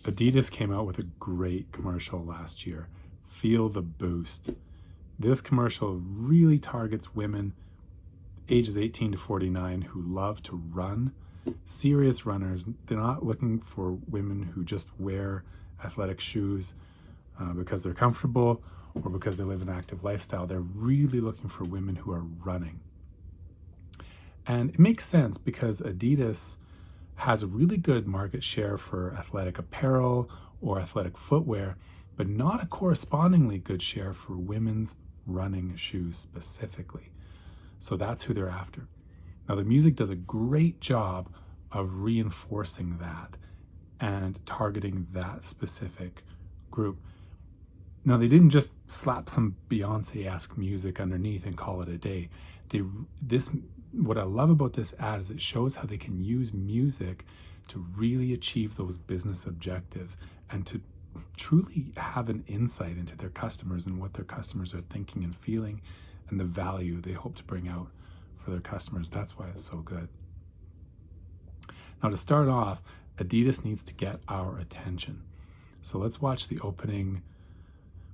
Adidas came out with a great commercial last year, Feel the Boost. This commercial really targets women ages 18 to 49 who love to run, serious runners. They're not looking for women who just wear athletic shoes because they're comfortable or because they live an active lifestyle. They're really looking for women who are running. And it makes sense because Adidas has a really good market share for athletic apparel or athletic footwear, but not a correspondingly good share for women's running shoes specifically. So that's who they're after. Now, the music does a great job of reinforcing that and targeting that specific group. Now, they didn't just slap some Beyonce-esque music underneath and call it a day. What I love about this ad is it shows how they can use music to really achieve those business objectives and to truly have an insight into their customers and what their customers are thinking and feeling and the value they hope to bring out for their customers. That's why it's so good. Now, to start off, Adidas needs to get our attention. So let's watch the opening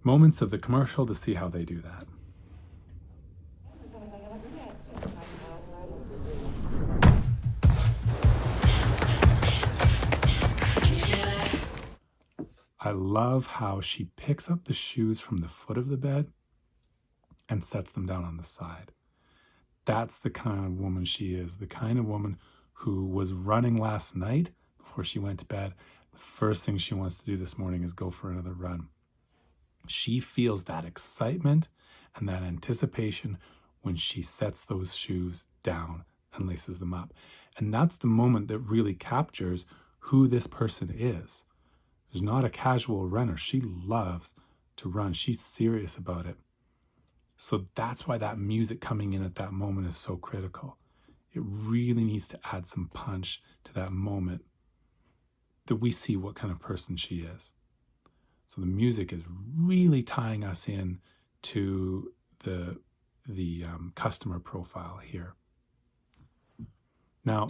moments of the commercial to see how they do that. I love how she picks up the shoes from the foot of the bed and sets them down on the side. That's the kind of woman she is, the kind of woman who was running last night before she went to bed. The first thing she wants to do this morning is go for another run. She feels that excitement and that anticipation when she sets those shoes down and laces them up. And that's the moment that really captures who this person is. She's not a casual runner. She loves to run. She's serious about it. So that's why that music coming in at that moment is so critical. It really needs to add some punch to that moment that we see what kind of person she is. So the music is really tying us in to the customer profile here. Now,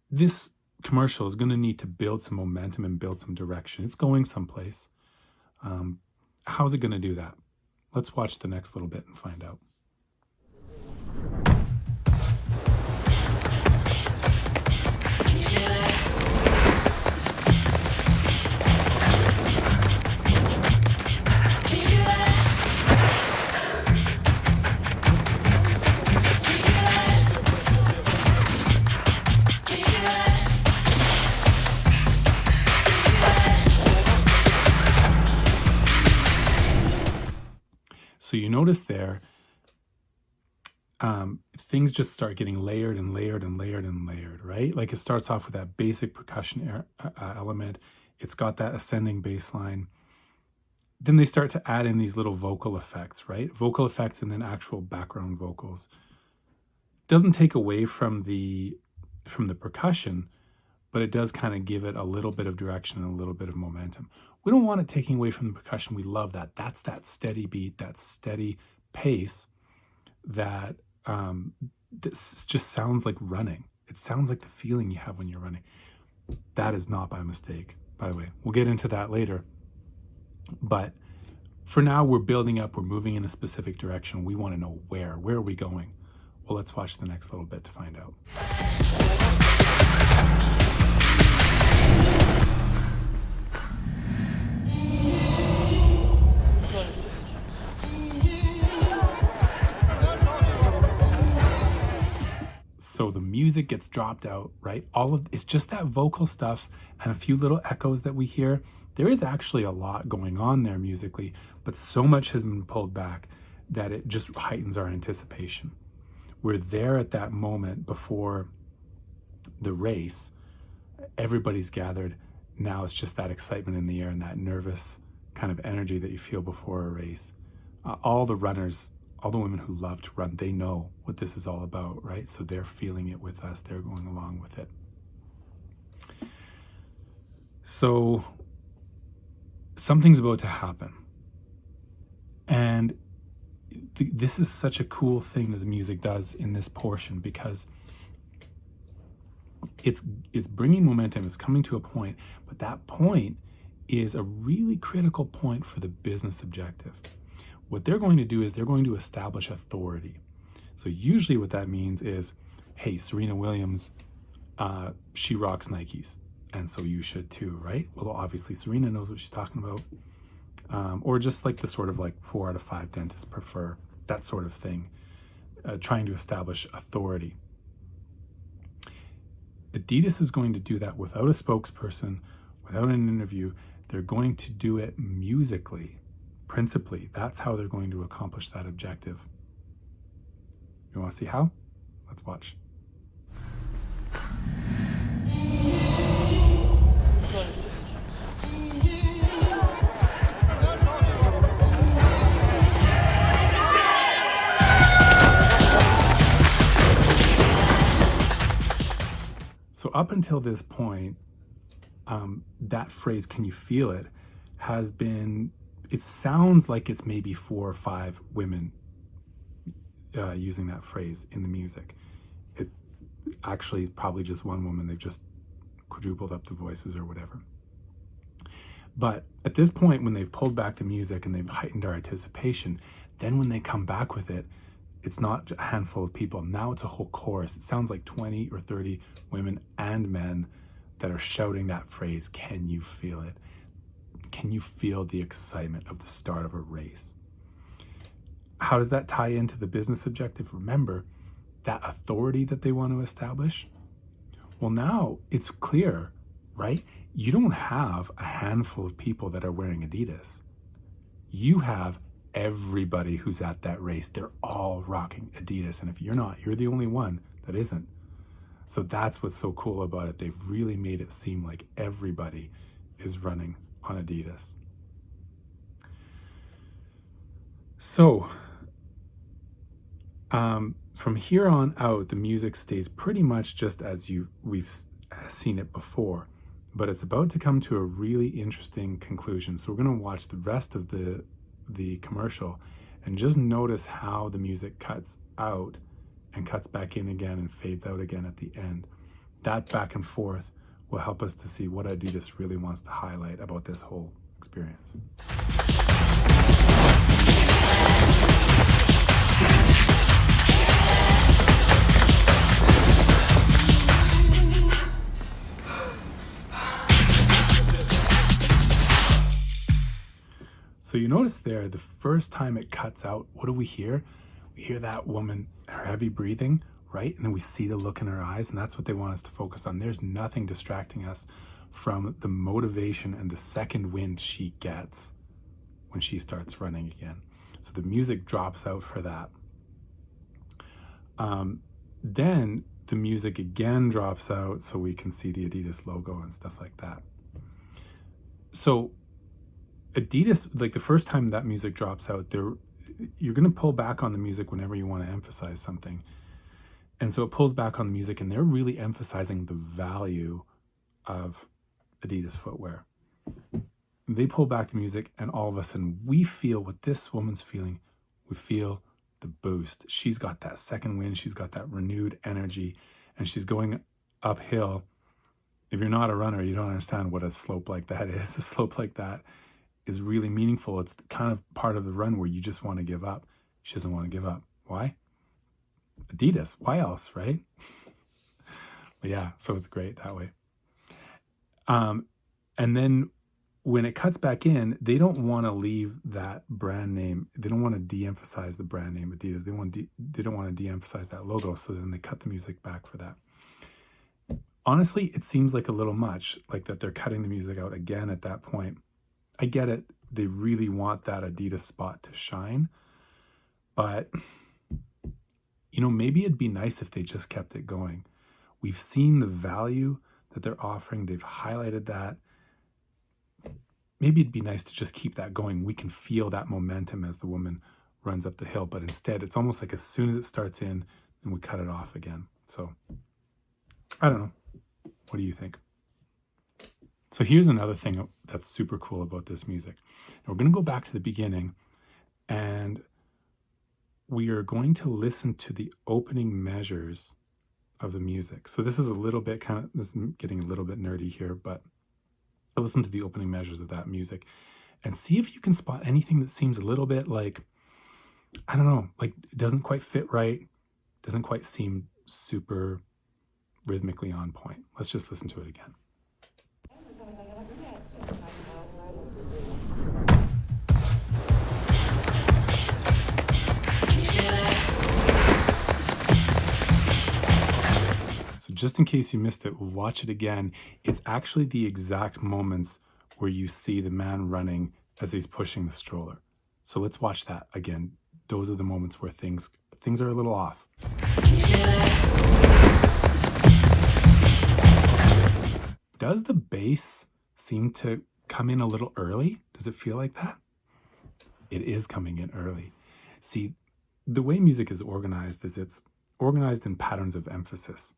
this commercial is going to need to build some momentum and build some direction. It's going someplace. How's it going to do that? Let's watch the next little bit and find out. So you notice there, things just start getting layered and layered and layered and layered, right? Like it starts off with that basic percussion element. It's got that ascending bass line. Then they start to add in these little vocal effects, right? Vocal effects and then actual background vocals. Doesn't take away from the percussion, but it does kind of give it a little bit of direction and a little bit of momentum. We don't want it taking away from the percussion. We love that. That's that steady beat, that steady pace that this just sounds like running. It sounds like the feeling you have when you're running. That is not by mistake, by the way. We'll get into that later. But for now, we're building up. We're moving in a specific direction. We want to know where. Where are we going? Well, let's watch the next little bit to find out. So the music gets dropped out, right? It's just that vocal stuff and a few little echoes that we hear. There is actually a lot going on there musically, but so much has been pulled back that it just heightens our anticipation. We're there at that moment before the race. Everybody's gathered. Now it's just that excitement in the air and that nervous kind of energy that you feel before a race. All the runners, all the women who love to run, they know what this is all about, right? So they're feeling it with us. They're going along with it. So something's about to happen. And this is such a cool thing that the music does in this portion, because It's bringing momentum, it's coming to a point, but that point is a really critical point for the business objective. What they're going to do is they're going to establish authority. So usually what that means is, hey, Serena Williams, she rocks Nikes, and so you should too, right? Well, obviously Serena knows what she's talking about. Or just like the sort of like 4 out of 5 dentists prefer, that sort of thing, trying to establish authority. Adidas is going to do that without a spokesperson, without an interview. They're going to do it musically, principally. That's how they're going to accomplish that objective. You want to see how? Let's watch. So up until this point, that phrase, "can you feel it," has been, it sounds like it's maybe 4 or 5 women using that phrase in the music. It actually is probably just one woman. They've just quadrupled up the voices or whatever. But at this point, when they've pulled back the music and they've heightened our anticipation, then when they come back with it, it's not a handful of people. Now it's a whole chorus. It sounds like 20 or 30 women and men that are shouting that phrase, "Can you feel it?" Can you feel the excitement of the start of a race? How does that tie into the business objective? Remember, that authority that they want to establish? Well, now it's clear, right? You don't have a handful of people that are wearing Adidas. You have everybody who's at that race. They're all rocking Adidas. And if you're not, you're the only one that isn't. So that's what's so cool about it. They've really made it seem like everybody is running on Adidas. So from here on out, the music stays pretty much just as we've seen it before, but it's about to come to a really interesting conclusion. So we're going to watch the rest of the commercial and just notice how the music cuts out and cuts back in again and fades out again at the end. That back and forth will help us to see what Adidas really wants to highlight about this whole experience. So you notice there, the first time it cuts out, what do we hear? We hear that woman, her heavy breathing, right? And then we see the look in her eyes, and that's what they want us to focus on. There's nothing distracting us from the motivation and the second wind she gets when she starts running again. So the music drops out for that. Then the music again drops out so we can see the Adidas logo and stuff like that. So Adidas, like the first time that music drops out, you're going to pull back on the music whenever you want to emphasize something. And so it pulls back on the music, and they're really emphasizing the value of Adidas footwear. They pull back the music, and all of a sudden we feel what this woman's feeling. We feel the boost. She's got that second wind. She's got that renewed energy, and she's going uphill. If you're not a runner, you don't understand what a slope like that is. A slope like that is really meaningful. It's kind of part of the run where you just want to give up. She doesn't want to give up. Why? Adidas. Why else, right? But yeah, so it's great that way. And then when it cuts back in, they don't want to leave that brand name. They don't want to de-emphasize the brand name Adidas. They don't want to de-emphasize that logo. So then they cut the music back for that. Honestly, it seems like a little much, like that they're cutting the music out again at that point. I get it. They really want that Adidas spot to shine. But, maybe it'd be nice if they just kept it going. We've seen the value that they're offering. They've highlighted that. Maybe it'd be nice to just keep that going. We can feel that momentum as the woman runs up the hill. But instead, it's almost like as soon as it starts in, then we cut it off again. So, I don't know. What do you think? So here's another thing that's super cool about this music. Now we're going to go back to the beginning, and we are going to listen to the opening measures of the music. So this is a little bit this is getting a little bit nerdy here, but listen to the opening measures of that music and see if you can spot anything that seems a little bit like, I don't know, like it doesn't quite fit right, doesn't quite seem super rhythmically on point. Let's just listen to it again. So just in case you missed it, we'll watch it again. It's actually the exact moments where you see the man running as he's pushing the stroller. So let's watch that again. Those are the moments where things are a little off. Does the bass seem to come in a little early? Does it feel like that? It is coming in early. See, the way music is organized is it's organized in patterns of emphasis.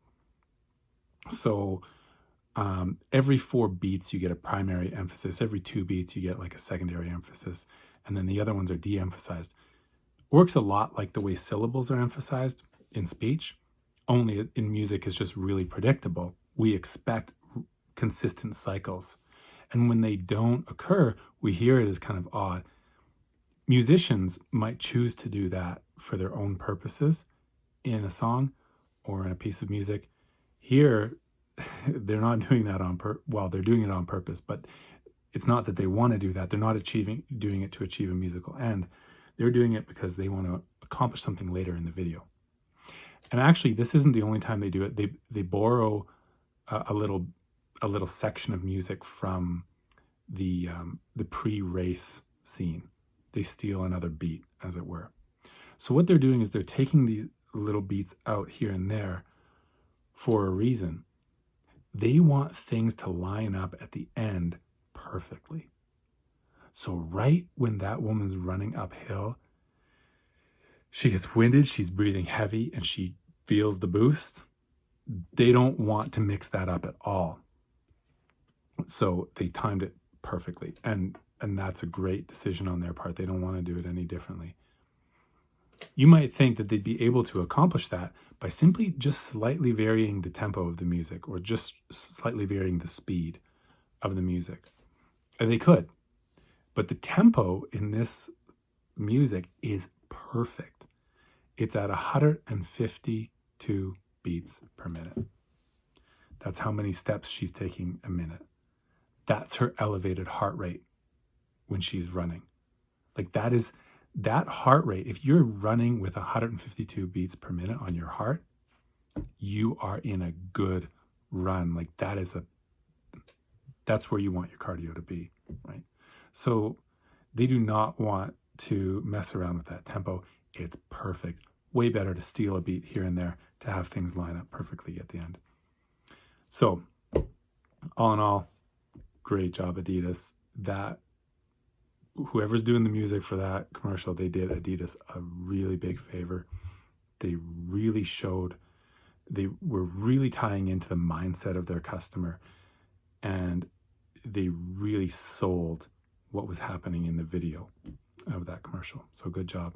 So every 4 beats you get a primary emphasis, every 2 beats you get like a secondary emphasis, and then the other ones are de-emphasized. Works a lot like the way syllables are emphasized in speech, only in music is just really predictable. We expect consistent cycles, and when they don't occur, we hear it as kind of odd. Musicians might choose to do that for their own purposes in a song or in a piece of music. Here, they're not doing that they're doing it on purpose, but it's not that they want to do that. They're not doing it to achieve a musical end. They're doing it because they want to accomplish something later in the video. And actually, this isn't the only time they do it. They borrow a little section of music from the pre-race scene. They steal another beat, as it were. So what they're doing is they're taking these little beats out here and there for a reason. They want things to line up at the end perfectly. So right when that woman's running uphill, she gets winded, she's breathing heavy, and she feels the boost. They don't want to mix that up at all. So they timed it perfectly. And that's a great decision on their part. They don't want to do it any differently. You might think that they'd be able to accomplish that by simply just slightly varying the tempo of the music or just slightly varying the speed of the music. And they could. But the tempo in this music is perfect. It's at 152 beats per minute. That's how many steps she's taking a minute. That's her elevated heart rate when she's running. Like that heart rate, if you're running with 152 beats per minute on your heart, you are in a good run. Like that's where you want your cardio to be, right? So they do not want to mess around with that tempo. It's perfect. Way better to steal a beat here and there to have things line up perfectly at the end. So all in all, great job, Adidas. That whoever's doing the music for that commercial, they did Adidas a really big favor. They really were really tying into the mindset of their customer, and they really sold what was happening in the video of that commercial. So good job.